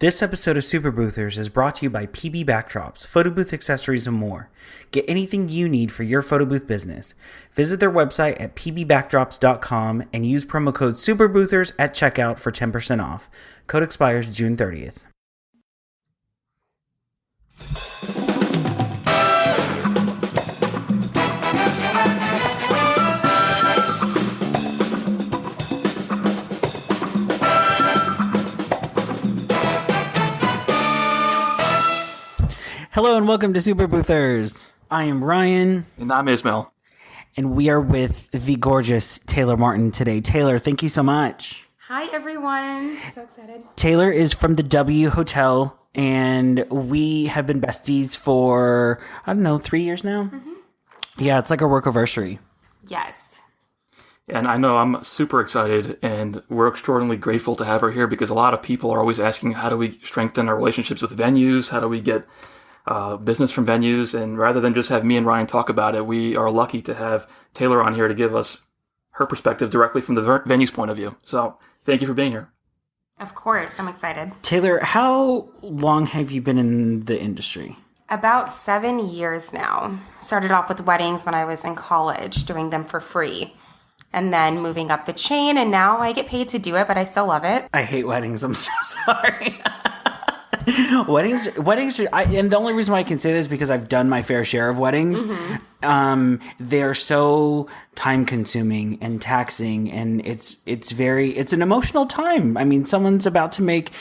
This episode of Super Boothers is brought to you by PB Backdrops, photo booth accessories, and more. Get anything you need for your photo booth business. Visit their website at pbbackdrops.com and use promo code SUPERBOOTHERS at checkout for 10% off. Code expires June 30th. Hello and welcome to Super Boothers. I am Ryan. And I'm Ismail. And we are with the gorgeous Taylor Martin today. Taylor, thank you so much. Hi, everyone. So excited. Taylor is from the W Hotel, and we have been besties for, 3 years now? Mm-hmm. Yeah, it's like a work anniversary. Yes. And I know I'm super excited, and we're extraordinarily grateful to have her here because a lot of people are always asking, how do we strengthen our relationships with venues? How do we get business from venues? And rather than just have me and Ryan talk about it, we are lucky to have Taylor on here to give us her perspective directly from the venue's point of view. So thank you for being here. Of course. I'm excited. Taylor, how long have you been in the industry? About 7 years now. Started off with weddings when I was in college, doing them for free. And then moving up the chain, and now I get paid to do it, but I still love it. I hate weddings. I'm so sorry. Weddings. And the only reason why I can say this is because I've done my fair share of weddings. Mm-hmm. They're so time consuming and taxing, and it's an emotional time. I mean, someone's about to make,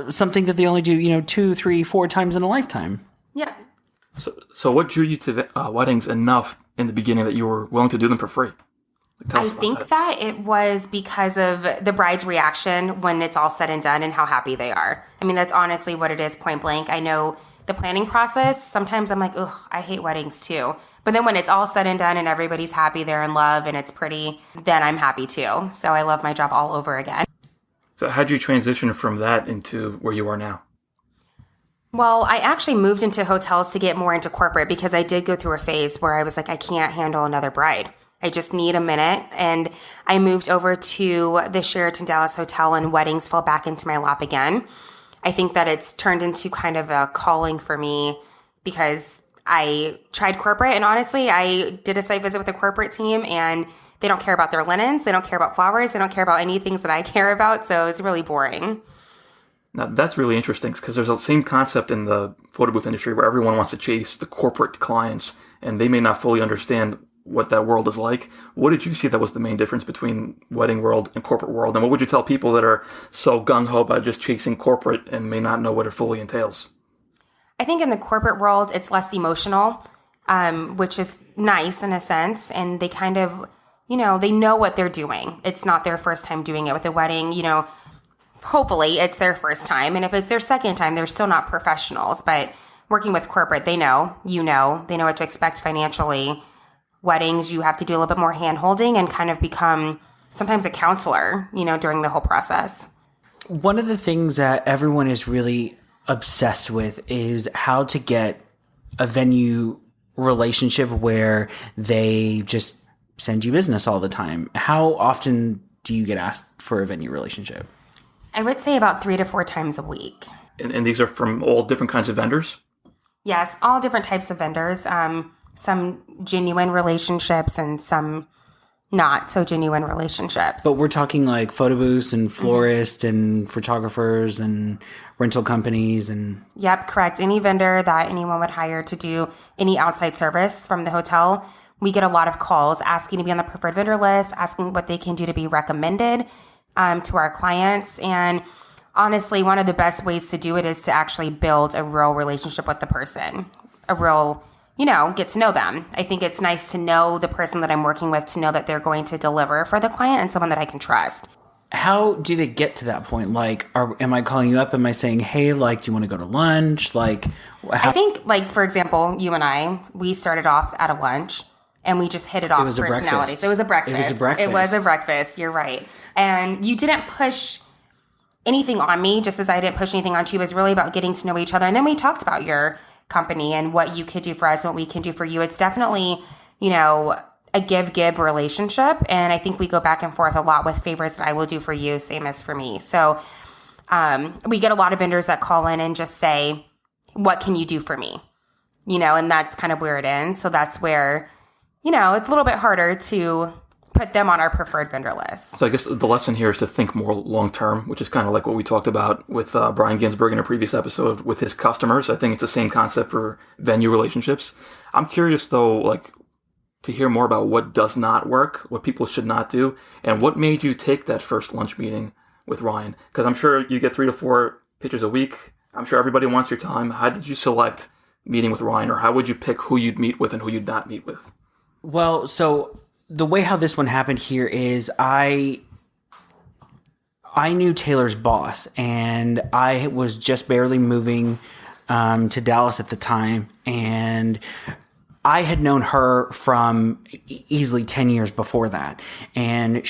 something that they only do, 2, 3, 4 times in a lifetime. Yeah. So what drew you to weddings enough in the beginning that you were willing to do them for free? I think that it was because of the bride's reaction when it's all said and done and how happy they are. I mean, that's honestly what it is, point blank. I know the planning process, sometimes I'm like, ugh, I hate weddings too. But then when it's all said and done and everybody's happy, they're in love and it's pretty, then I'm happy too. So I love my job all over again. So how'd you transition from that into where you are now? Well, I actually moved into hotels to get more into corporate because I did go through a phase where I was like, I can't handle another bride. I just need a minute. And I moved over to the Sheraton Dallas Hotel, and weddings fell back into my lap again. I think that it's turned into kind of a calling for me because I tried corporate, and honestly, I did a site visit with a corporate team, and they don't care about their linens. They don't care about flowers. They don't care about any things that I care about. So it's really boring. Now, that's really interesting because there's the same concept in the photo booth industry where everyone wants to chase the corporate clients, and they may not fully understand what that world is like. What did you see that was the main difference between wedding world and corporate world? And what would you tell people that are so gung-ho about just chasing corporate and may not know what it fully entails? I think in the corporate world, it's less emotional, which is nice in a sense. And they kind of, they know what they're doing. It's not their first time doing it with a wedding. Hopefully it's their first time. And if it's their second time, they're still not professionals. But working with corporate, they know, they know what to expect financially. Weddings, you have to do a little bit more hand-holding and kind of become sometimes a counselor, during the whole process. One of the things that everyone is really obsessed with is how to get a venue relationship where they just send you business all the time. How often do you get asked for a venue relationship? I would say about 3 to 4 times a week. And these are from all different kinds of vendors? Yes, all different types of vendors. Some genuine relationships and some not so genuine relationships. But we're talking like photo booths and florists and photographers and rental companies and... Yep, correct. Any vendor that anyone would hire to do any outside service from the hotel, we get a lot of calls asking to be on the preferred vendor list, asking what they can do to be recommended to our clients. And honestly, one of the best ways to do it is to actually build a real relationship with the person, a real... get to know them. I think it's nice to know the person that I'm working with, to know that they're going to deliver for the client and someone that I can trust. How do they get to that point? Like, am I calling you up? Am I saying, hey, do you want to go to lunch? I think, for example, you and we started off at a lunch and we just hit it off personalities. It was a breakfast. You're right. And you didn't push anything on me, just as I didn't push anything on you. It was really about getting to know each other. And then we talked about your company and what you could do for us and what we can do for you. It's definitely, a give relationship. And I think we go back and forth a lot with favors that I will do for you, same as for me. So We get a lot of vendors that call in and just say, what can you do for me? And that's kind of where it ends. So that's where, it's a little bit harder to put them on our preferred vendor list. So I guess the lesson here is to think more long-term, which is kind of like what we talked about with Brian Ginsberg in a previous episode with his customers. I think it's the same concept for venue relationships. I'm curious, though, like to hear more about what does not work, what people should not do, and what made you take that first lunch meeting with Ryan? Because I'm sure you get 3 to 4 pitches a week. I'm sure everybody wants your time. How did you select meeting with Ryan, or how would you pick who you'd meet with and who you'd not meet with? Well, so the way how this one happened here is I knew Taylor's boss, and I was just barely moving to Dallas at the time, and I had known her from easily 10 years before that. And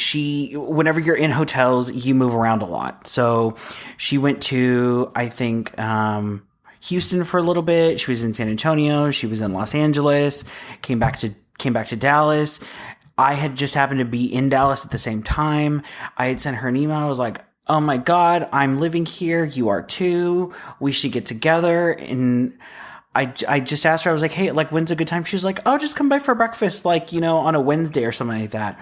whenever you're in hotels, you move around a lot. So she went to, I think, Houston for a little bit. She was in San Antonio. She was in Los Angeles, came back to Dallas. I had just happened to be in Dallas at the same time. I had sent her an email. I was like, oh my God, I'm living here. You are too. We should get together. And I just asked her, I was like, hey, like, when's a good time? She was like, oh, just come by for breakfast, like, on a Wednesday or something like that.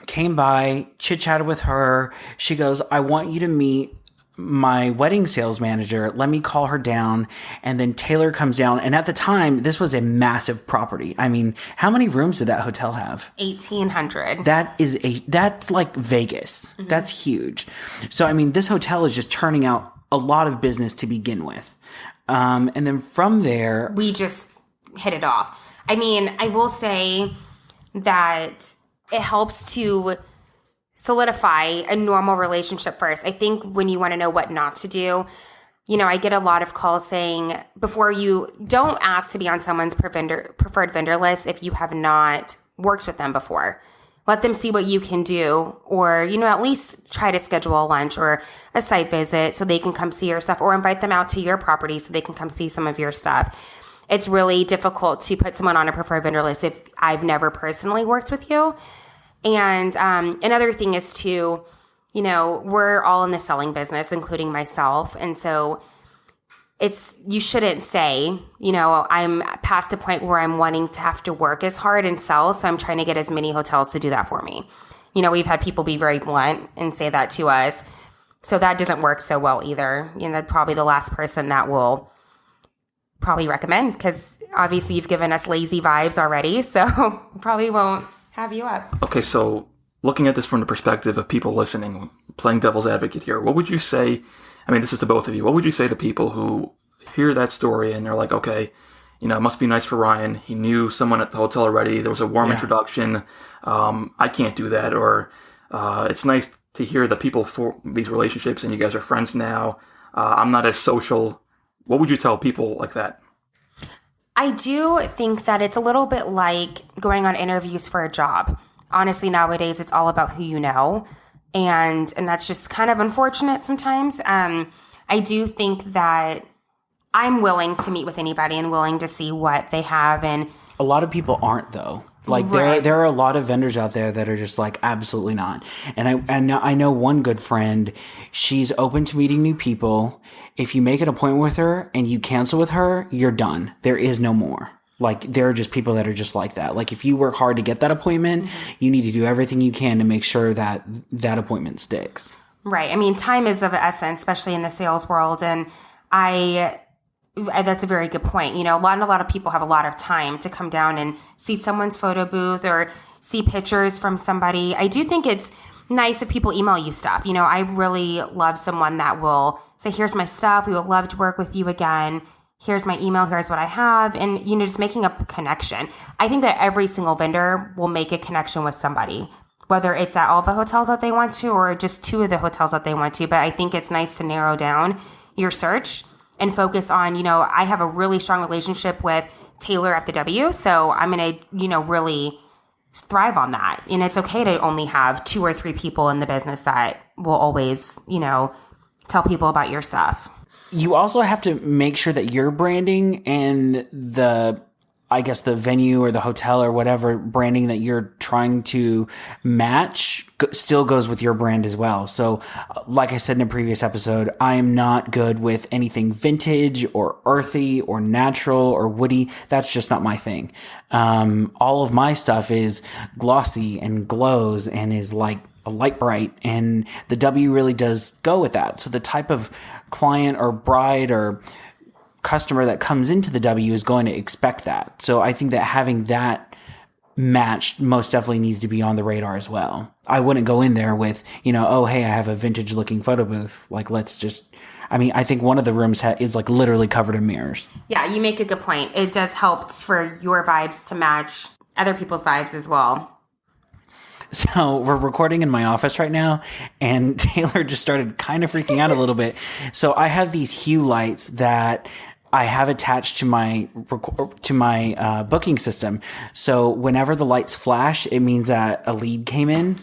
Came by, chit-chatted with her. She goes, I want you to meet my wedding sales manager. Let me call her down. And then Taylor comes down. And at the time, this was a massive property. I mean, how many rooms did that hotel have? 1,800. That's like Vegas. Mm-hmm. That's huge. So, I mean, this hotel is just turning out a lot of business to begin with. And then from there, we just hit it off. I mean, I will say that it helps to solidify a normal relationship first. I think when you want to know what not to do, I get a lot of calls saying before you don't ask to be on someone's preferred vendor list if you have not worked with them before. Let them see what you can do, or, at least try to schedule a lunch or a site visit so they can come see your stuff, or invite them out to your property so they can come see some of your stuff. It's really difficult to put someone on a preferred vendor list if I've never personally worked with you. And another thing is to, we're all in the selling business, including myself. And so you shouldn't say, I'm past the point where I'm wanting to have to work as hard and sell. So I'm trying to get as many hotels to do that for me. We've had people be very blunt and say that to us. So that doesn't work so well either. That's probably the last person that will probably recommend, because obviously you've given us lazy vibes already. So probably won't have you up. Okay, so looking at this from the perspective of people listening, playing devil's advocate here, what would you say? I mean, this is to both of you. What would you say to people who hear that story and they're like, okay, it must be nice for Ryan. He knew someone at the hotel already. There was a warm introduction. I can't do that. Or it's nice to hear that people for these relationships and you guys are friends now. I'm not as social. What would you tell people like that? I do think that it's a little bit like going on interviews for a job. Honestly, nowadays, it's all about who you know. And that's just kind of unfortunate sometimes. I do think that I'm willing to meet with anybody and willing to see what they have. And a lot of people aren't, though. Like right. there are a lot of vendors out there that are just like, absolutely not. And I know one good friend, she's open to meeting new people. If you make an appointment with her and you cancel with her, you're done. There is no more. Like, there are just people that are just like that. Like, if you work hard to get that appointment, you need to do everything you can to make sure that that appointment sticks. Right. I mean, time is of essence, especially in the sales world. And that's a very good point. A lot of people have a lot of time to come down and see someone's photo booth or see pictures from somebody. I do think it's nice if people email you stuff. I really love someone that will say, here's my stuff. We would love to work with you again. Here's my email. Here's what I have. And, just making a connection. I think that every single vendor will make a connection with somebody, whether it's at all the hotels that they want to or just 2 of the hotels that they want to. But I think it's nice to narrow down your search and focus on, I have a really strong relationship with Taylor at the W. So I'm going to, really thrive on that. And it's okay to only have 2 or 3 people in the business that will always, tell people about your stuff. You also have to make sure that your branding and the venue or the hotel or whatever branding that you're trying to match still goes with your brand as well. So like I said in a previous episode, I am not good with anything vintage or earthy or natural or woody. That's just not my thing. All of my stuff is glossy and glows and is like a light bright, and the W really does go with that. So the type of client or bride or customer that comes into the W is going to expect that. So I think that having that matched most definitely needs to be on the radar as well. I wouldn't go in there with, oh, hey, I have a vintage looking photo booth. Like, I think one of the rooms is like literally covered in mirrors. Yeah, you make a good point. It does help for your vibes to match other people's vibes as well. So we're recording in my office right now, and Taylor just started kind of freaking out a little bit. So I have these hue lights that I have attached to my booking system. So whenever the lights flash, it means that a lead came in,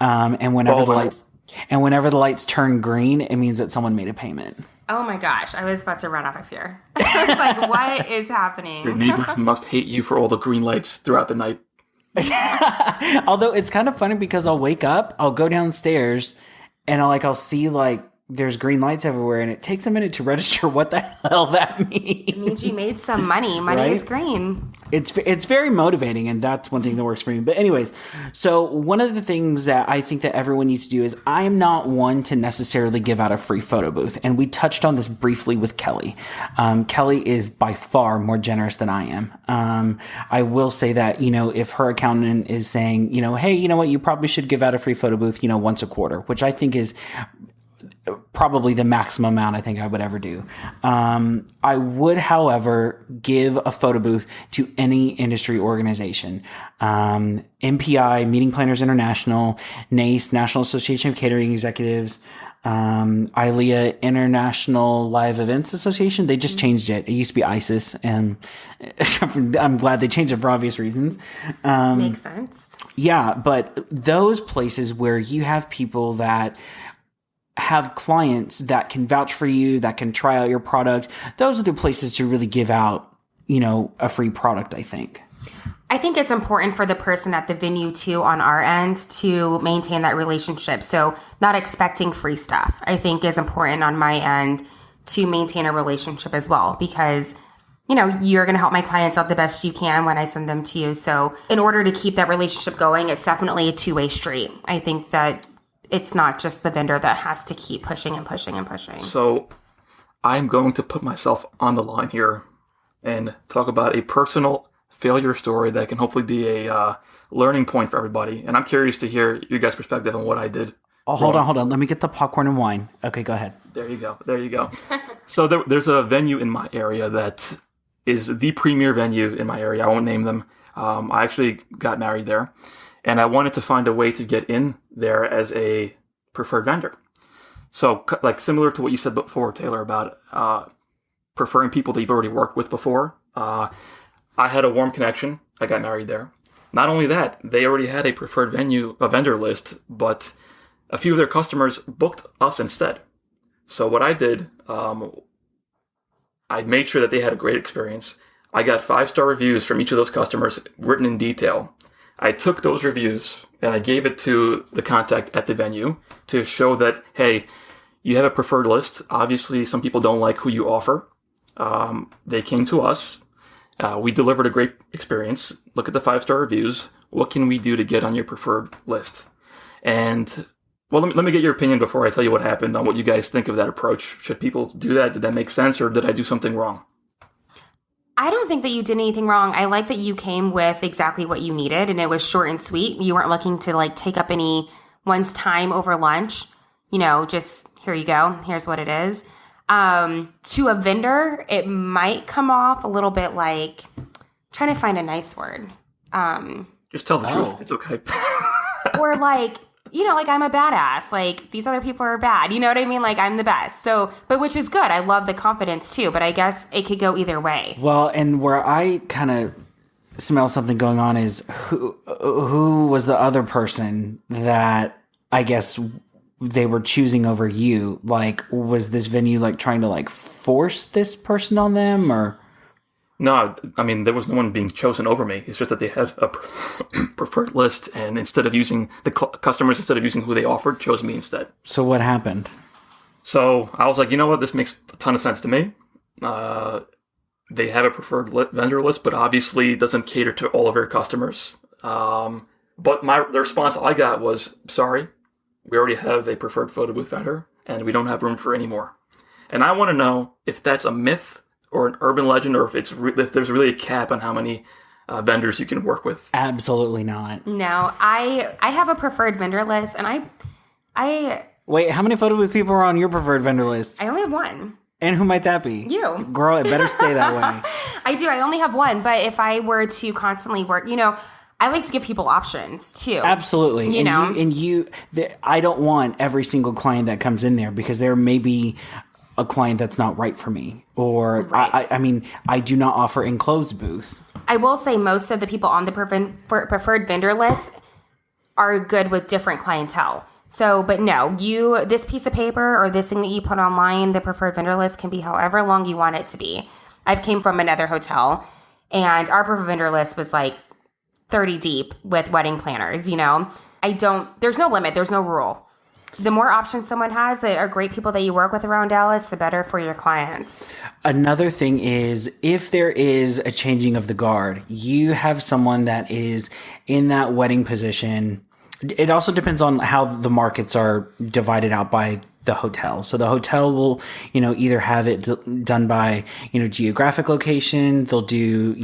and whenever the lights turn green, it means that someone made a payment. Oh my gosh, I was about to run out of here. I was like, what is happening? Your neighbors must hate you for all the green lights throughout the night. Although it's kind of funny because I'll wake up, I'll go downstairs, and I'll see there's green lights everywhere, and it takes a minute to register what the hell that means. It means you made some money. Money right? is green. It's very motivating, and that's one thing that works for me. But anyways, so one of the things that I think that everyone needs to do is I am not one to necessarily give out a free photo booth. And we touched on this briefly with Kelly. Kelly is by far more generous than I am. I will say that, if her accountant is saying, hey, you know what, you probably should give out a free photo booth, once a quarter, which I think is probably the maximum amount I think I would ever do. I would, however, give a photo booth to any industry organization. MPI, Meeting Planners International, NACE, National Association of Catering Executives, ILEA, International Live Events Association. They just changed it. It used to be ISIS, and I'm glad they changed it for obvious reasons. Makes sense. Yeah, but those places where you have people that have clients that can vouch for you, that can try out your product, those are the places to really give out, a free product, I think. I think it's important for the person at the venue too, on our end, to maintain that relationship. So not expecting free stuff, I think, is important on my end to maintain a relationship as well, because you're going to help my clients out the best you can when I send them to you. So in order to keep that relationship going, it's definitely a two-way street. I think that it's not just the vendor that has to keep pushing and pushing and pushing. So I'm going to put myself on the line here and talk about a personal failure story that can hopefully be a learning point for everybody. And I'm curious to hear your guys' perspective on what I did. Oh, hold on. Let me get the popcorn and wine. Okay, go ahead. There you go. So there's a venue in my area that is the premier venue in my area. I won't name them. I actually got married there. And I wanted to find a way to get in there as a preferred vendor. So, similar to what you said before, Taylor, about preferring people that you've already worked with before. I had a warm connection. I got married there. Not only that, they already had a preferred vendor list, but a few of their customers booked us instead. So what I did, I made sure that they had a great experience. I got 5-star reviews from each of those customers written in detail. I took those reviews and I gave it to the contact at the venue to show that, hey, you have a preferred list. Obviously, some people don't like who you offer. They came to us. We delivered a great experience. Look at the 5-star reviews. What can we do to get on your preferred list? And, well, let me get your opinion before I tell you what happened on what you guys think of that approach. Should people do that? Did that make sense, or did I do something wrong? I don't think that you did anything wrong. I like that you came with exactly what you needed, and it was short and sweet. You weren't looking to take up anyone's time over lunch. Just here you go. Here's what it is. To a vendor, it might come off a little bit like trying to find a nice word. Just tell the truth. It's okay. Or I'm a badass. These other people are bad. You know what I mean? I'm the best. So, but which is good. I love the confidence too, but I guess it could go either way. Well, and where I kind of smell something going on is who was the other person that I guess they were choosing over you? Was this venue trying to force this person on them, or? No, I mean, there was no one being chosen over me. It's just that they had a preferred list, and instead of using the customers, instead of using who they offered, chose me instead. So what happened? So I was like, you know what? This makes a ton of sense to me. They have a preferred vendor list, but obviously it doesn't cater to all of their customers. But the response I got was, sorry, we already have a preferred photo booth vendor, and we don't have room for any more. And I want to know if that's a myth or an urban legend, or if there's really a cap on how many vendors you can work with. Absolutely not. No, I have a preferred vendor list, and I Wait, how many photo booth people are on your preferred vendor list? only have one. And who might that be? You. Girl, it better stay that way. I do. I only have one, but if I were to constantly work, I like to give people options too. Absolutely. You know? I don't want every single client that comes in there, because there may be a client that's not right for me. Or, Right. I mean, I do not offer enclosed booths. I will say most of the people on the preferred vendor list are good with different clientele. So, but no, this piece of paper or this thing that you put online, the preferred vendor list can be however long you want it to be. I've came from another hotel, and our preferred vendor list was like 30 deep with wedding planners, there's no limit. There's no rule. The more options someone has that are great people that you work with around Dallas, the better for your clients. Another thing is, if there is a changing of the guard, you have someone that is in that wedding position. It also depends on how the markets are divided out by the hotel. So the hotel will, either have it done by, geographic location. They'll do,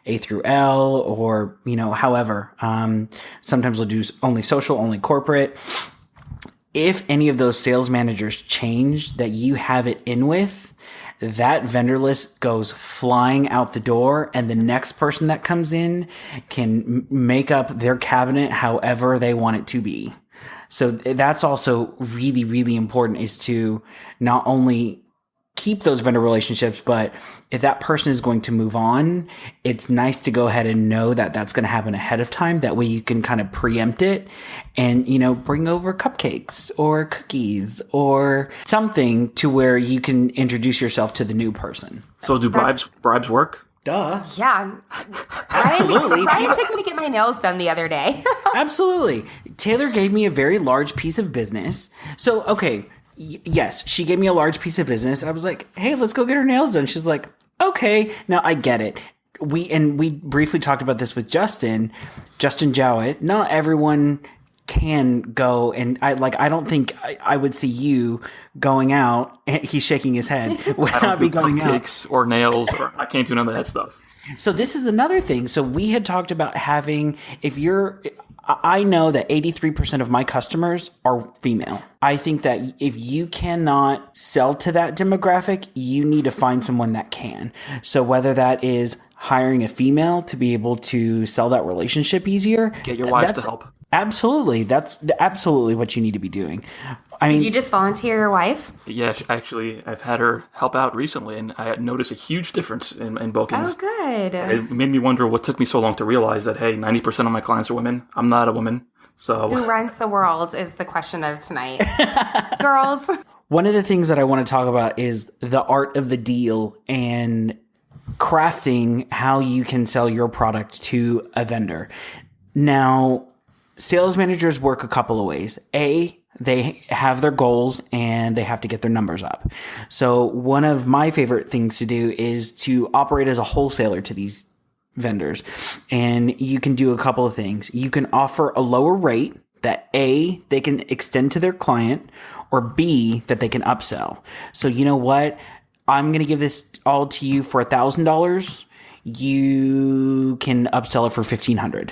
A through L, or, however. Sometimes they'll do only social, only corporate. If any of those sales managers change that you have it in with, that vendor list goes flying out the door, and the next person that comes in can make up their cabinet however they want it to be. So that's also really, really important, is to not only keep those vendor relationships, but if that person is going to move on, it's nice to go ahead and know that that's going to happen ahead of time. That way you can kind of preempt it and, bring over cupcakes or cookies or something to where you can introduce yourself to the new person. So do bribes work? Duh. Yeah. Absolutely. Ryan took me to get my nails done the other day. Absolutely. Taylor gave me a very large piece of business. So, okay. Yes, she gave me a large piece of business. I was like, hey, let's go get her nails done. She's like, okay. Now I get it. We briefly talked about this with Justin Jowett. Not everyone can go, and I don't think I would see you going out. He's shaking his head. Would not be going out. Cupcakes or nails, or I can't do none of that stuff. So this is another thing. So we had talked about having, I know that 83% of my customers are female. I think that if you cannot sell to that demographic, you need to find someone that can. So whether that is hiring a female to be able to sell that relationship easier. Get your wife to help. Absolutely. That's absolutely what you need to be doing. I mean, Did you just volunteer your wife? Yeah, actually, I've had her help out recently, and I had noticed a huge difference in bookings. Oh, good. It made me wonder what took me so long to realize that, hey, 90% of my clients are women. I'm not a woman. So Who runs the world is the question of tonight. Girls. one of the things that I want to talk about is the art of the deal and crafting how you can sell your product to a vendor. Now, sales managers work a couple of ways. They have their goals and they have to get their numbers up. So one of my favorite things to do is to operate as a wholesaler to these vendors. And you can do a couple of things. You can offer a lower rate that A, they can extend to their client, or B, that they can upsell. So you know what? I'm going to give this all to you for $1,000. You can upsell it for $1,500.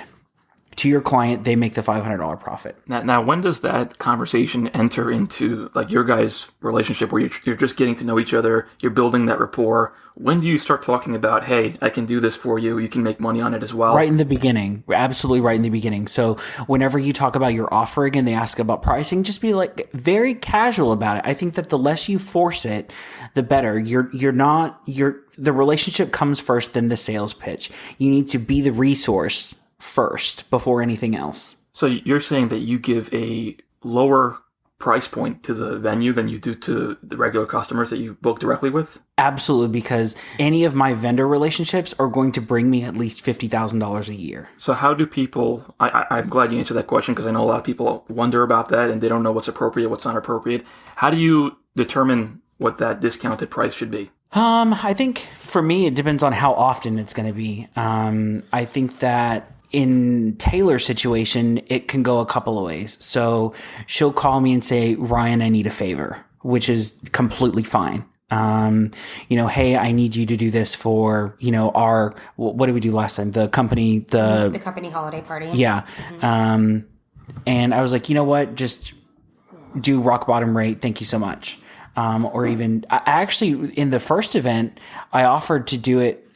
To your client, they make the $500 profit. Now, when does that conversation enter into like your guys' relationship where you're just getting to know each other, you're building that rapport? When do you start talking about, hey, I can do this for you, you can make money on it as well? Right in the beginning. Absolutely right in the beginning. So whenever you talk about your offering and they ask about pricing, just be like very casual about it. I think that the less you force it, the better. The relationship comes first, then the sales pitch. You need to be the resource first before anything else. So you're saying that you give a lower price point to the venue than you do to the regular customers that you book directly with? Absolutely, because any of my vendor relationships are going to bring me at least $50,000 a year. So how do people, I'm glad you answered that question because I know a lot of people wonder about that and they don't know what's appropriate, what's not appropriate. How do you determine what that discounted price should be? I think for me, it depends on how often it's going to be. I think that in Taylor's situation, it can go a couple of ways. So she'll call me and say, Ryan, I need a favor, which is completely fine. Hey, I need you to do this for, our, what did we do last time? The company holiday party. Yeah. And I was like, you know what? Just do rock bottom rate. Thank you so much. Or even I actually in the first event, I offered to do it,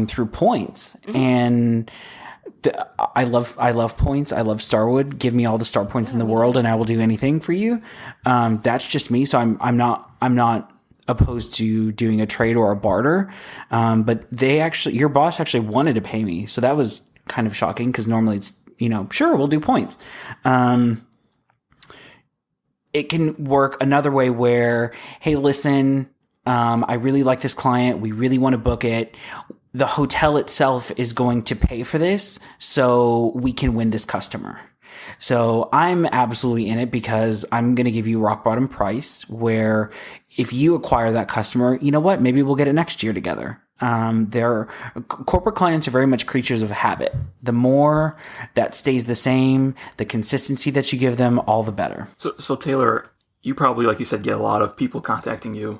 through points and I love points. I love Starwood. Give me all the star points in the world and I will do anything for you. That's just me. So I'm not opposed to doing a trade or a barter. But your boss actually wanted to pay me. So that was kind of shocking because normally it's, sure, we'll do points. It can work another way where, hey, listen, I really like this client. We really want to book it. The hotel itself is going to pay for this so we can win this customer. So I'm absolutely in it because I'm going to give you rock bottom price where if you acquire that customer, you know what? Maybe we'll get it next year together. Corporate clients are very much creatures of habit. The more that stays the same, the consistency that you give them, all the better. So Taylor, you probably, like you said, get a lot of people contacting you.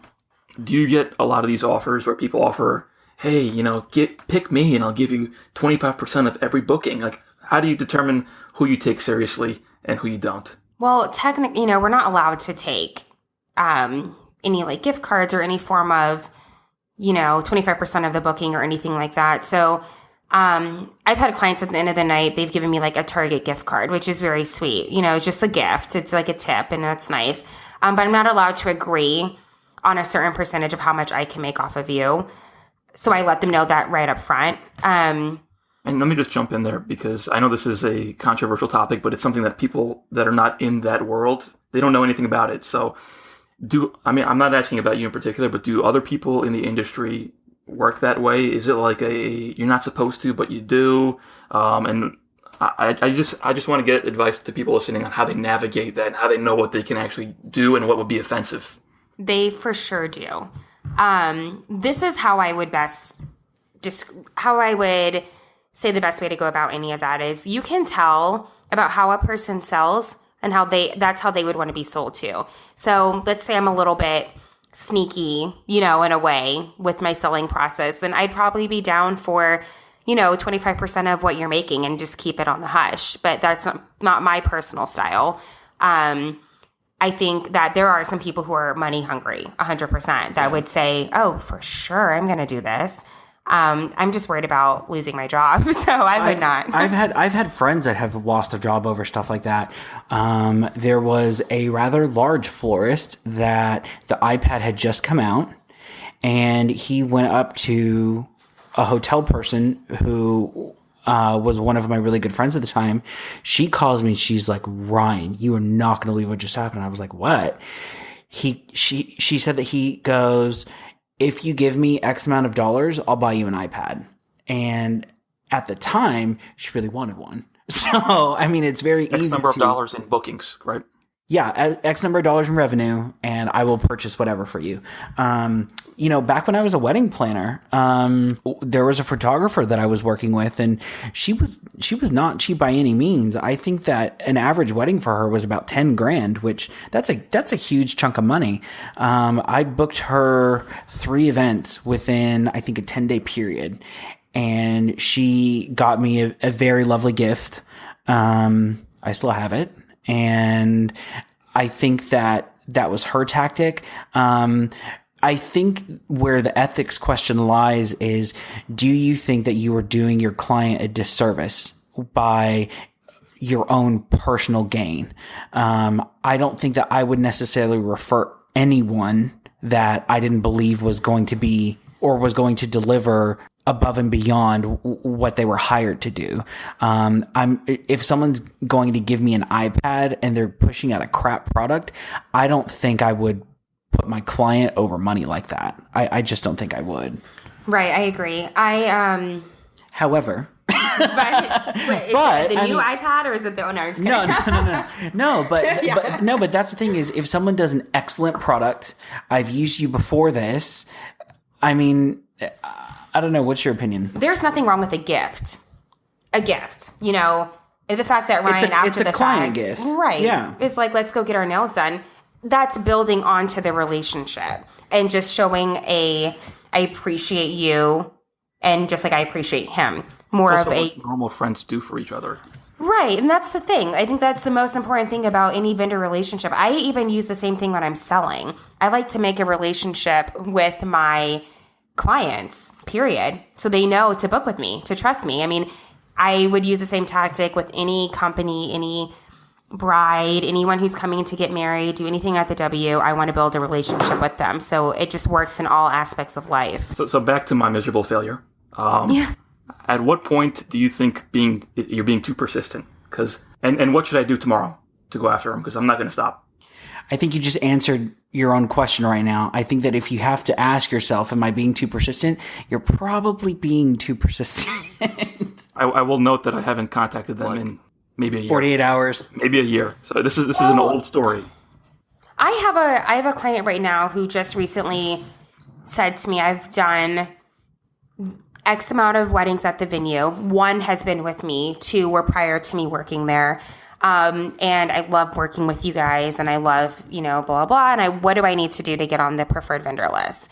Do you get a lot of these offers where people offer, hey, pick me and I'll give you 25% of every booking? Like, how do you determine who you take seriously and who you don't? Well, technically, we're not allowed to take any like gift cards or any form of 25% of the booking or anything like that. So I've had clients at the end of the night, they've given me like a Target gift card, which is very sweet. Just a gift. It's like a tip and that's nice. But I'm not allowed to agree on a certain percentage of how much I can make off of you. So I let them know that right up front. And let me just jump in there because I know this is a controversial topic, but it's something that people that are not in that world, they don't know anything about it. So I'm not asking about you in particular, but do other people in the industry work that way? Is it like you're not supposed to, but you do? And I just want to get advice to people listening on how they navigate that and how they know what they can actually do and what would be offensive. They for sure do. This is how I would say the best way to go about any of that is you can tell about how a person sells and that's how they would want to be sold to. So let's say I'm a little bit sneaky, in a way with my selling process, then I'd probably be down for, 25% of what you're making and just keep it on the hush. But that's not my personal style. I think that there are some people who are money hungry, 100%, that would say, oh, for sure, I'm going to do this. I'm just worried about losing my job, so I would not. I've had friends that have lost a job over stuff like that. There was a rather large florist that the iPad had just come out, and he went up to a hotel person who was one of my really good friends at the time. She calls me and she's like, Ryan, you are not going to believe what just happened. I was like, what? She said that he goes, if you give me X amount of dollars, I'll buy you an iPad. And at the time, she really wanted one. So, it's very easy. X number of dollars in bookings, right? Yeah, X number of dollars in revenue, and I will purchase whatever for you. Back when I was a wedding planner, there was a photographer that I was working with, and she was not cheap by any means. I think that an average wedding for her was about $10,000, which that's a huge chunk of money. I booked her 3 events within, I think, a 10-day period, and she got me a very lovely gift. I still have it. And I think that was her tactic. I think where the ethics question lies is, do you think that you are doing your client a disservice by your own personal gain? I don't think that I would necessarily refer anyone that I didn't believe was going to be or was going to deliver above and beyond what they were hired to do. If someone's going to give me an iPad and they're pushing out a crap product, I don't think I would put my client over money like that. I just don't think I would. Right. I agree. However, but the new iPad, or is it the owner's? No, but that's the thing is, if someone does an excellent product, I've used you before this. I mean, I don't know. What's your opinion? There's nothing wrong with a gift. A gift, you know, the fact that Ryan it's a client gift, right? Yeah, it's like, let's go get our nails done. That's building onto the relationship and just showing I appreciate you, and just like I appreciate him. More it's of also what normal friends do for each other. Right. And that's the thing. I think that's the most important thing about any vendor relationship. I even use the same thing when I'm selling. I like to make a relationship with my clients, period. So they know to book with me, to trust me. I mean, I would use the same tactic with any company, any bride, anyone who's coming to get married, do anything at the W. I want to build a relationship with them. So it just works in all aspects of life. So back to my miserable failure. Yeah. At what point do you think you're being too persistent? And what should I do tomorrow to go after him? Because I'm not going to stop. I think you just answered your own question right now. I think that if you have to ask yourself, am I being too persistent? You're probably being too persistent. I will note that I haven't contacted them in maybe a year. 48 hours. Maybe a year. So this is an old story. I have a client right now who just recently said to me, I've done X amount of weddings at the venue. 1 has been with me. 2 were prior to me working there. And I love working with you guys, and I love, blah, blah, and what do I need to do to get on the preferred vendor list?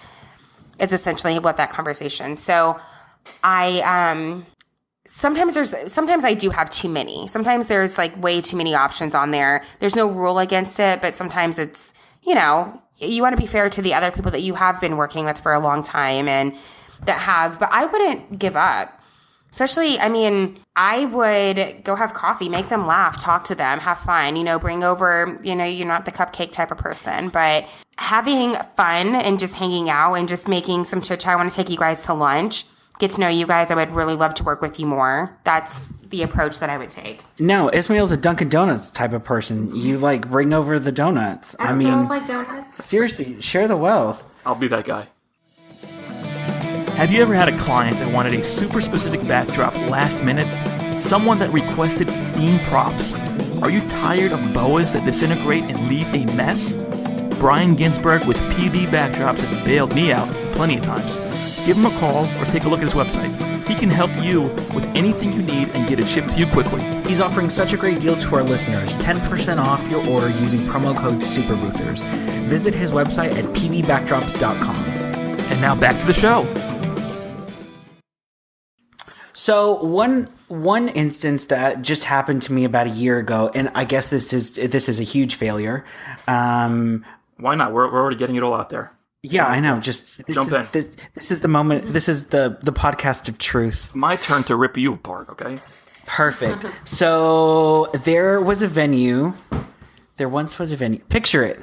Is essentially what that conversation. So sometimes I do have too many. Sometimes there's like way too many options on there. There's no rule against it, but sometimes it's, you want to be fair to the other people that you have been working with for a long time and but I wouldn't give up. Especially, I would go have coffee, make them laugh, talk to them, have fun, bring over, you're not the cupcake type of person, but having fun and just hanging out and just making some chit chat. I want to take you guys to lunch, get to know you guys. I would really love to work with you more. That's the approach that I would take. No, Ismail's a Dunkin' Donuts type of person. You bring over the donuts. Smells like donuts. Seriously, share the wealth. I'll be that guy. Have you ever had a client that wanted a super specific backdrop last minute? Someone that requested theme props? Are you tired of boas that disintegrate and leave a mess? Brian Ginsberg with PB Backdrops has bailed me out plenty of times. Give him a call or take a look at his website. He can help you with anything you need and get it shipped to you quickly. He's offering such a great deal to our listeners, 10% off your order using promo code SUPERBOOTHERS. Visit his website at pbbackdrops.com. And now back to the show. So one instance that just happened to me about a year ago, and I guess this is a huge failure. Why not? We're already getting it all out there. Yeah, I know. Just Jump in. This is the moment. This is the podcast of truth. My turn to rip you apart. Okay. Perfect. So there was a venue. There once was a venue. Picture it.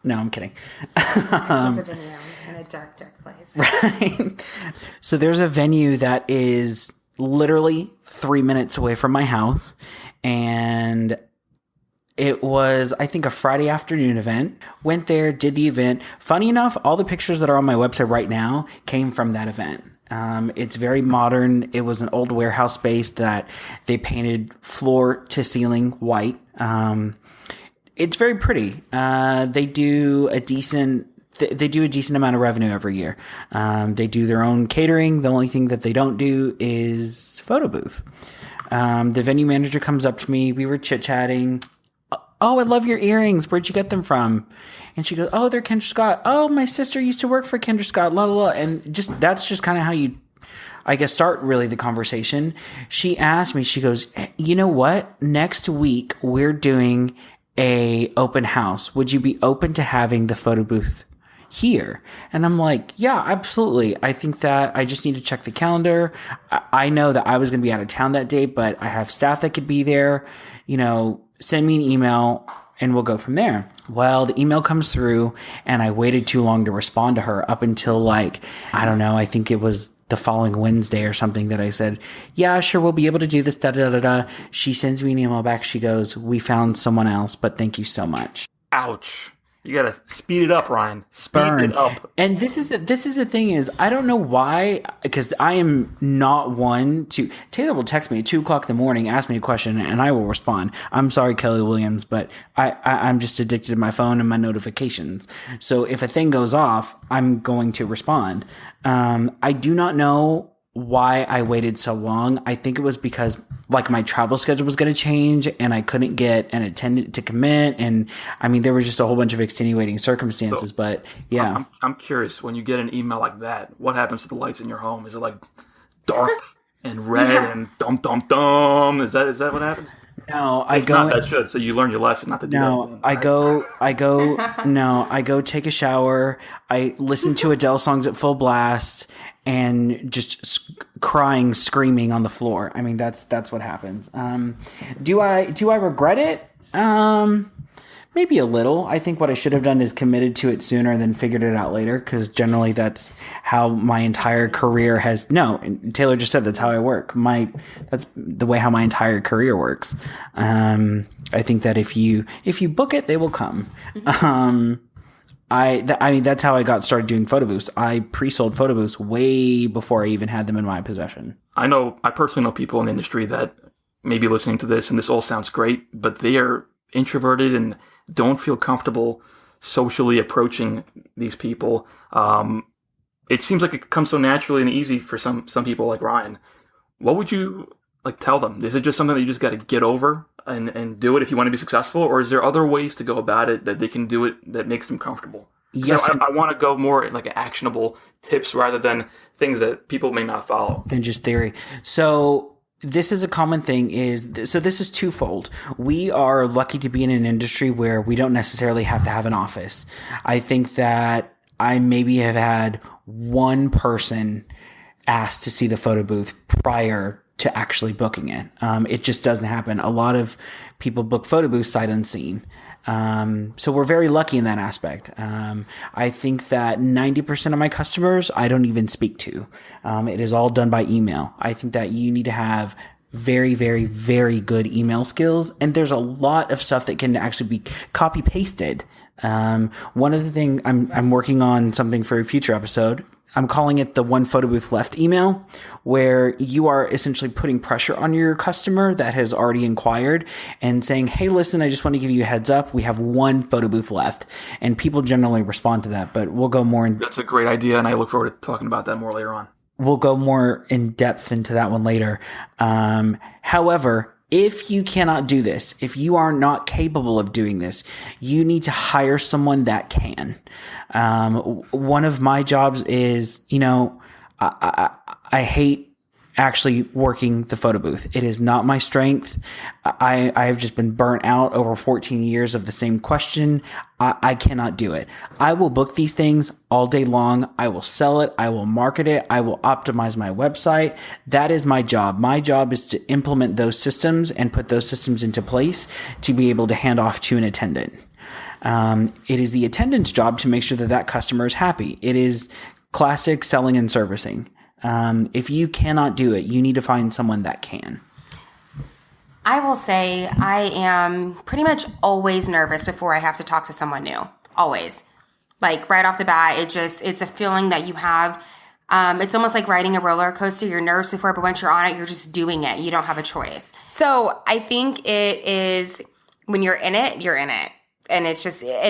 No, I'm kidding. Was a venue in a dark place. Right. So there's a venue that is literally 3 minutes away from my house, and it was, I think, a Friday afternoon event. Went there, did the event. Funny enough, all the pictures that are on my website right now came from that event. It's very modern. It was an old warehouse space that they painted floor to ceiling white. It's very pretty. They do a decent amount of revenue every year. They do their own catering. The only thing that they don't do is photo booth. The venue manager comes up to me. We were chit-chatting. Oh, I love your earrings. Where'd you get them from? And she goes, oh, they're Kendra Scott. Oh, my sister used to work for Kendra Scott. La, la, la. And that's just kind of how you, I guess, start really the conversation. She asked me, she goes, you know what? Next week, we're doing a open house. Would you be open to having the photo booth here? And I'm like, yeah, absolutely. I think that I just need to check the calendar. I know that I was going to be out of town that day, but I have staff that could be there. Send me an email and we'll go from there. Well, the email comes through and I waited too long to respond to her up until I don't know, I think it was the following Wednesday or something that I said, yeah, sure, we'll be able to do this, da da da da. She sends me an email back. She goes, we found someone else, but thank you so much. Ouch. You gotta speed it up, Ryan. Speed it up. And this is the thing is, I don't know why, because I am not one to. Taylor will text me at 2:00 in the morning, ask me a question, and I will respond. I'm sorry, Kelly Williams, but I'm just addicted to my phone and my notifications. So if a thing goes off, I'm going to respond. I do not know why I waited so long. I think it was because like my travel schedule was going to change and I couldn't get an attendant to commit. And I mean, there was just a whole bunch of extenuating circumstances, but yeah. I'm curious, when you get an email like that, what happens to the lights in your home? Is it like dark and red and dum dum dum? Is that what happens? No, So you learn your lesson not to do that. No, I go take a shower. I listen to Adele songs at full blast and just crying, screaming on the floor. I mean, that's what happens. Do I regret it? Maybe a little. I think what I should have done is committed to it sooner than figured it out later, because generally that's how my entire career has. No, Taylor just said that's how I work. That's the way how my entire career works. I think that if you book it, they will come. I mean, that's how I got started doing photo booths. I pre-sold photo booths way before I even had them in my possession. I personally know people in the industry that may be listening to this, and this all sounds great, but they are introverted and don't feel comfortable socially approaching these people. It seems like it comes so naturally and easy for some people like Ryan. What would you like tell them? Is it just something that you just got to get over and do it if you want to be successful? Or is there other ways to go about it that they can do it that makes them comfortable? Yes, I want to go more like actionable tips rather than things that people may not follow. Than just theory. So this is a common thing so this is twofold. We are lucky to be in an industry where we don't necessarily have to have an office. I think that I maybe have had one person asked to see the photo booth prior to actually booking it. It just doesn't happen. A lot of people book photo booths sight unseen. So we're very lucky in that aspect. I think that 90% of my customers, I don't even speak to. It is all done by email. I think that you need to have very, very, very good email skills. And there's a lot of stuff that can actually be copy pasted. One of the things I'm working on something for a future episode. I'm calling it the one photo booth left email, where you are essentially putting pressure on your customer that has already inquired and saying, hey, listen, I just want to give you a heads up. We have one photo booth left. And people generally respond to that, but we'll go more in. That's a great idea. And I look forward to talking about that more later on. We'll go more in depth into that one later. However, if you cannot do this, if you are not capable of doing this, you need to hire someone that can. One of my jobs is, I hate actually working the photo booth. It is not my strength. I have just been burnt out over 14 years of the same question. I cannot do it. I will book these things all day long. I will sell it. I will market it. I will optimize my website. That is my job. My job is to implement those systems and put those systems into place to be able to hand off to an attendant. It is the attendant's job to make sure that customer is happy. It is classic selling and servicing. If you cannot do it, you need to find someone that can. I will say I am pretty much always nervous before I have to talk to someone new. Always. Like right off the bat, it's a feeling that you have. It's almost like riding a roller coaster. You're nervous before, but once you're on it, you're just doing it. You don't have a choice. So I think it is when you're in it, you're in it. And it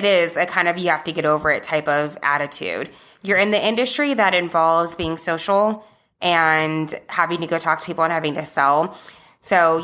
is a kind of you have to get over it type of attitude. You're in the industry that involves being social and having to go talk to people and having to sell. So,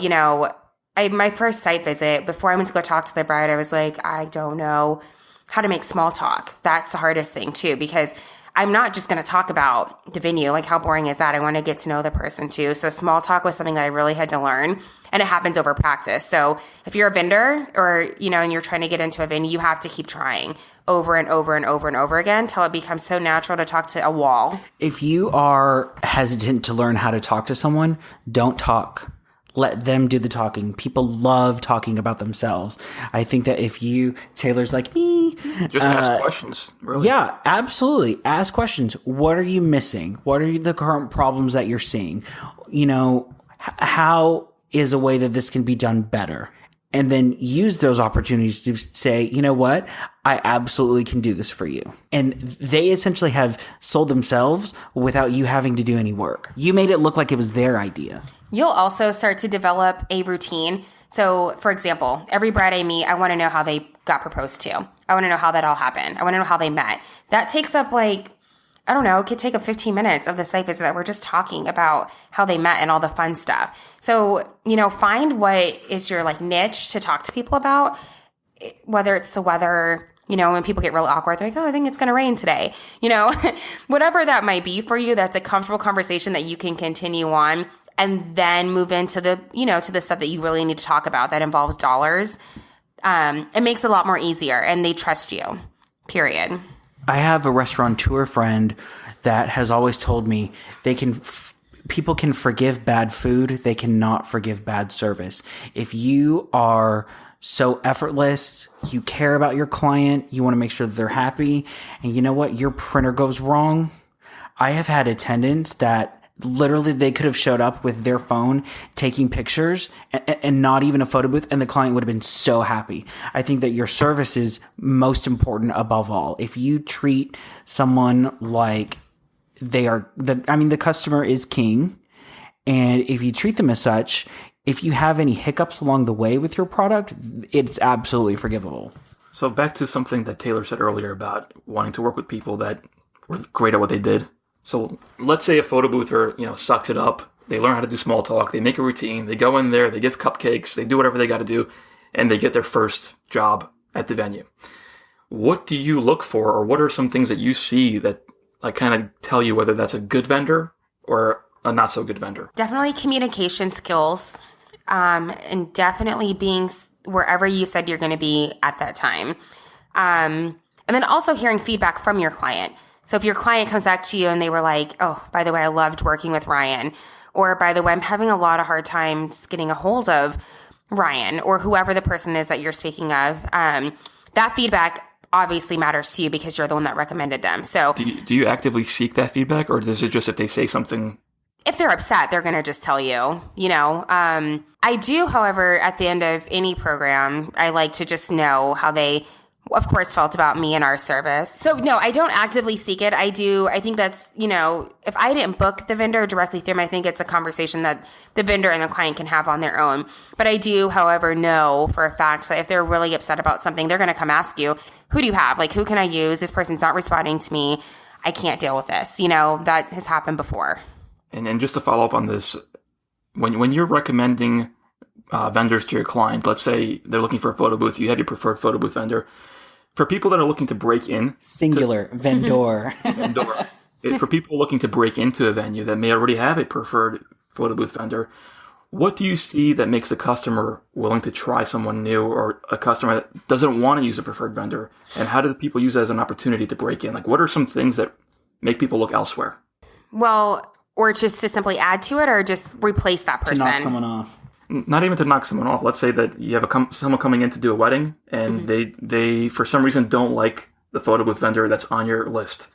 my first site visit, before I went to go talk to the bride, I was like, I don't know how to make small talk. That's the hardest thing too, because I'm not just going to talk about the venue. Like, how boring is that? I want to get to know the person too. So small talk was something that I really had to learn, and it happens over practice. So if you're a vendor or, and you're trying to get into a venue, you have to keep trying over and over and over and over again till it becomes so natural to talk to a wall. If you are hesitant to learn how to talk to someone, don't talk. Let them do the talking. People love talking about themselves. I think that if Taylor's like me, Just ask questions, really. yeah, absolutely. Ask questions. What are you missing? What are the current problems that you're seeing? How is a way that this can be done better? And then use those opportunities to say, you know what? I absolutely can do this for you. And they essentially have sold themselves without you having to do any work. You made it look like it was their idea. You'll also start to develop a routine. So, for example, every bride I meet, I want to know how they got proposed to. I want to know how that all happened. I want to know how they met. That takes up it could take up 15 minutes of the site visit that we're just talking about how they met and all the fun stuff. So, find what is your niche to talk to people about, whether it's the weather, when people get real awkward, they're like, oh, I think it's going to rain today. Whatever that might be for you, that's a comfortable conversation that you can continue on and then move into the, to the stuff that you really need to talk about that involves dollars. It makes it a lot more easier and they trust you, period. I have a restaurateur friend that has always told me people can forgive bad food. They cannot forgive bad service. If you are so effortless, you care about your client, you want to make sure that they're happy, and you know what? Your printer goes wrong. I have had attendants that literally they could have showed up with their phone taking pictures and not even a photo booth, and the client would have been so happy. I think that your service is most important above all. If you treat someone like the customer is king, and if you treat them as such, if you have any hiccups along the way with your product, it's absolutely forgivable. So back to something that Taylor said earlier about wanting to work with people that were great at what they did. So let's say a photo boother, sucks it up. They learn how to do small talk. They make a routine. They go in there. They give cupcakes. They do whatever they got to do. And they get their first job at the venue. What do you look for, or what are some things that you see that kind of tell you whether that's a good vendor or a not so good vendor? Definitely communication skills, and definitely being wherever you said you're going to be at that time. And then also hearing feedback from your client. So if your client comes back to you and they were like, oh, by the way, I loved working with Ryan, or by the way, I'm having a lot of hard times getting a hold of Ryan, or whoever the person is that you're speaking of, that feedback obviously matters to you because you're the one that recommended them. So do you actively seek that feedback, or is it just if they say something? If they're upset, they're going to just tell you, I do, however, at the end of any program, I like to just know how they, of course, felt about me and our service. So no, I don't actively seek it. I think that's, if I didn't book the vendor directly through them, I think it's a conversation that the vendor and the client can have on their own. But I do, however, know for a fact that if they're really upset about something, they're going to come ask you, who do you have? Who can I use? This person's not responding to me. I can't deal with this. That has happened before. And just to follow up on this, when you're recommending vendors to your client, let's say they're looking for a photo booth, you have your preferred photo booth vendor. For people that are looking to break in... Singular, vendor. Vendor. For people looking to break into a venue that may already have a preferred photo booth vendor, what do you see that makes a customer willing to try someone new, or a customer that doesn't want to use a preferred vendor? And how do people use it as an opportunity to break in? What are some things that make people look elsewhere? Well, or just to simply add to it, or just replace that person. To knock someone off. Not even to knock someone off. Let's say that you have someone coming in to do a wedding, and they for some reason don't like the photo booth vendor that's on your list.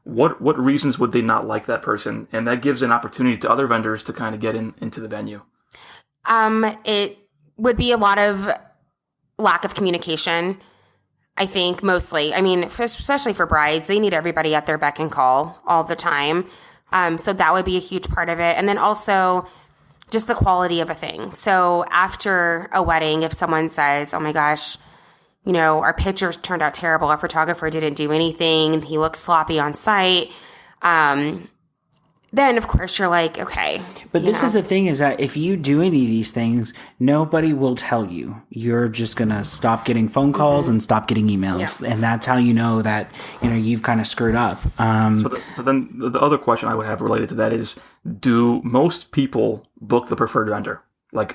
What reasons would they not like that person? And that gives an opportunity to other vendors to kind of get into the venue. It would be a lot of lack of communication, I think, mostly. I mean, especially for brides, they need everybody at their beck and call all the time. So that would be a huge part of it. And then also just the quality of a thing. So after a wedding, if someone says, oh my gosh, our pictures turned out terrible, our photographer didn't do anything, he looked sloppy on site, then of course you're like, okay. But this is the thing, is that if you do any of these things, nobody will tell you. You're just going to stop getting phone calls and stop getting emails. Yeah. And that's how you know that, you've kind of screwed up. So then the other question I would have related to that is, do most people book the preferred vendor?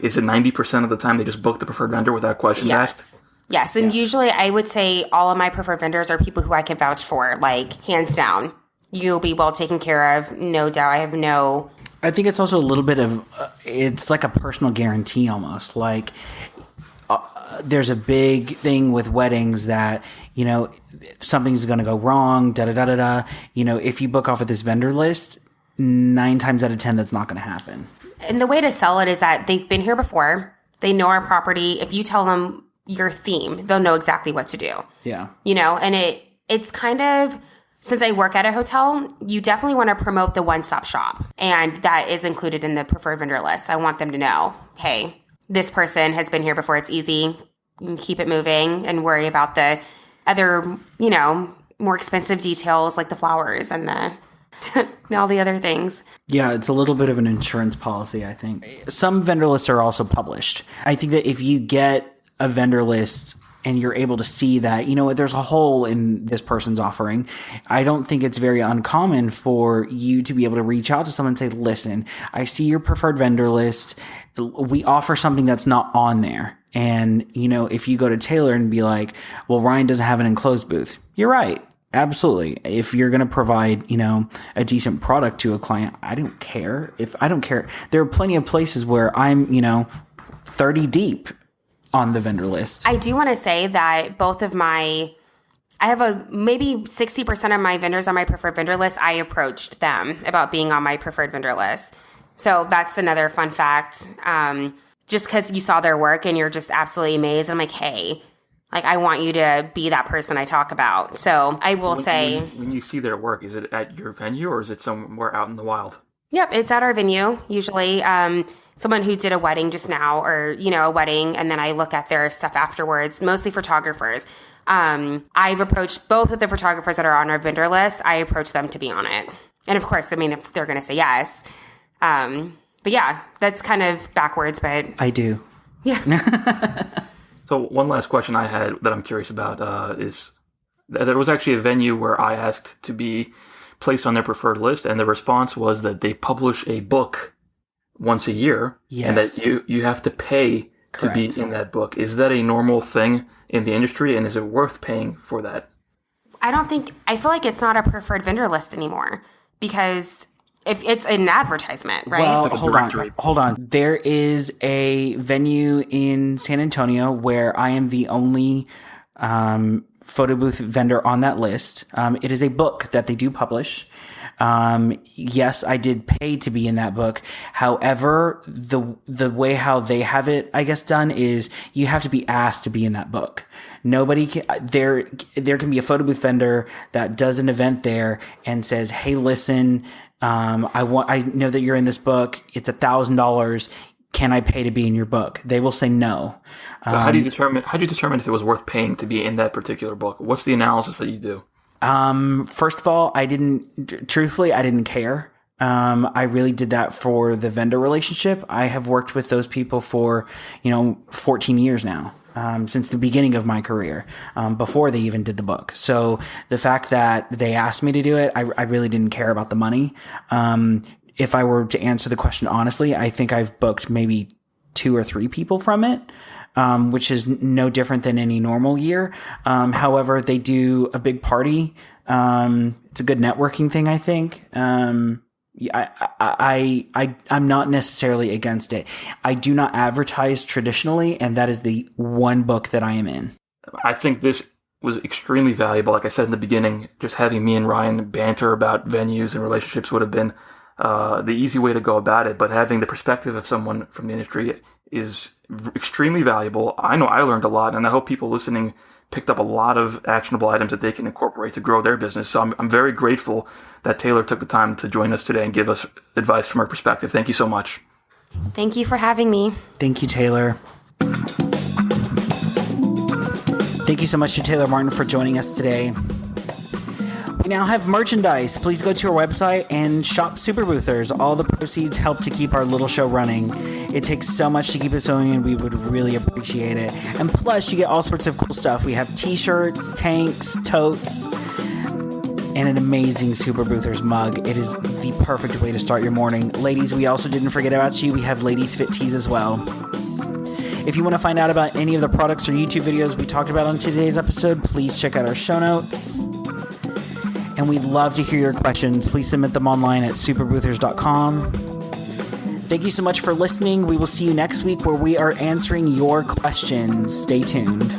Is it 90% of the time they just book the preferred vendor without questions asked? Yes. And usually I would say all of my preferred vendors are people who I can vouch for, hands down. You'll be well taken care of. No doubt. I have no I think it's also a little bit of, it's like a personal guarantee almost. Like, there's a big thing with weddings that, you know, something's going to go wrong, da-da-da-da-da. You know, if you book off of this vendor list, 9 times out of 10, that's not going to happen. And the way to sell it is that they've been here before. They know our property. If you tell them your theme, they'll know exactly what to do. Yeah. You know, and it's kind of, since I work at a hotel, you definitely want to promote the one-stop shop. And that is included in the preferred vendor list. I want them to know, hey, this person has been here before. It's easy. You can keep it moving and worry about the other, you know, more expensive details like the flowers and the and all the other things. Yeah, it's a little bit of an insurance policy, I think. Some vendor lists are also published. I think that if you get a vendor list and you're able to see that, you know what, there's a hole in this person's offering, I don't think it's very uncommon for you to be able to reach out to someone and say, listen, I see your preferred vendor list. We offer something that's not on there. And, you know, if you go to Taylor and be like, well, Ryan doesn't have an enclosed booth. You're right. Absolutely. If you're going to provide, you know, a decent product to a client, I don't care. There are plenty of places where I'm, you know, 30 deep on the vendor list. I do want to say that I have maybe 60% of my vendors on my preferred vendor list. I approached them about being on my preferred vendor list. So that's another fun fact. Just because you saw their work and you're just absolutely amazed. I'm like, hey, like, I want you to be that person I talk about. So I will say... When you see their work, is it at your venue or is it somewhere out in the wild? Yep, it's at our venue, usually. Someone who did a wedding just now or, you know, a wedding, and then I look at their stuff afterwards, mostly photographers. I've approached both of the photographers that are on our vendor list. I approached them to be on it. And of course, I mean, if they're going to say yes. But yeah, that's kind of backwards, but... I do. Yeah. So one last question I had that I'm curious about is there was actually a venue where I asked to be placed on their preferred list, and the response was that they publish a book once a year, yes, and that you have to pay Correct. to be in that book. Is that a normal thing in the industry, and is it worth paying for that? I feel like it's not a preferred vendor list anymore because if it's an advertisement, right? Well, It's like a hold on. There is a venue in San Antonio where I am the only photo booth vendor on that list. It is a book that they do publish. Yes, I did pay to be in that book. However, the way how they have it, I guess, done is you have to be asked to be in that book. Nobody can, there can be a photo booth vendor that does an event there and says, hey, listen, I know that you're in this book. It's $1,000. Can I pay to be in your book? They will say no. So how do you determine if it was worth paying to be in that particular book? What's the analysis that you do? First of all, I didn't care. I really did that for the vendor relationship. I have worked with those people for, 14 years now. Since the beginning of my career, before they even did the book. So the fact that they asked me to do it, I really didn't care about the money. If I were to answer the question honestly, I think I've booked maybe 2 or 3 people from it, which is no different than any normal year. However, they do a big party. It's a good networking thing, I think. I'm not necessarily against it. I do not advertise traditionally, and that is the one book that I am in. I think this was extremely valuable. Like I said in the beginning, just having me and Ryan banter about venues and relationships would have been the easy way to go about it. But having the perspective of someone from the industry is extremely valuable. I know I learned a lot, and I hope people listening picked up a lot of actionable items that they can incorporate to grow their business. So I'm very grateful that Taylor took the time to join us today and give us advice from her perspective. Thank you so much. Thank you for having me. Thank you, Taylor. Thank you so much to Taylor Martin for joining us today. We now have merchandise. Please go to our website and shop Super Boothers. All the proceeds help to keep our little show running. It takes so much to keep us going, and we would really appreciate it. And plus, you get all sorts of cool stuff. We have t-shirts, tanks, totes, and an amazing Super Boothers mug. It is the perfect way to start your morning. Ladies, we also didn't forget about you. We have ladies fit tees as well. If you want to find out about any of the products or YouTube videos we talked about on today's episode, please check out our show notes. And we'd love to hear your questions. Please submit them online at superboothers.com. Thank you so much for listening. We will see you next week where we are answering your questions. Stay tuned.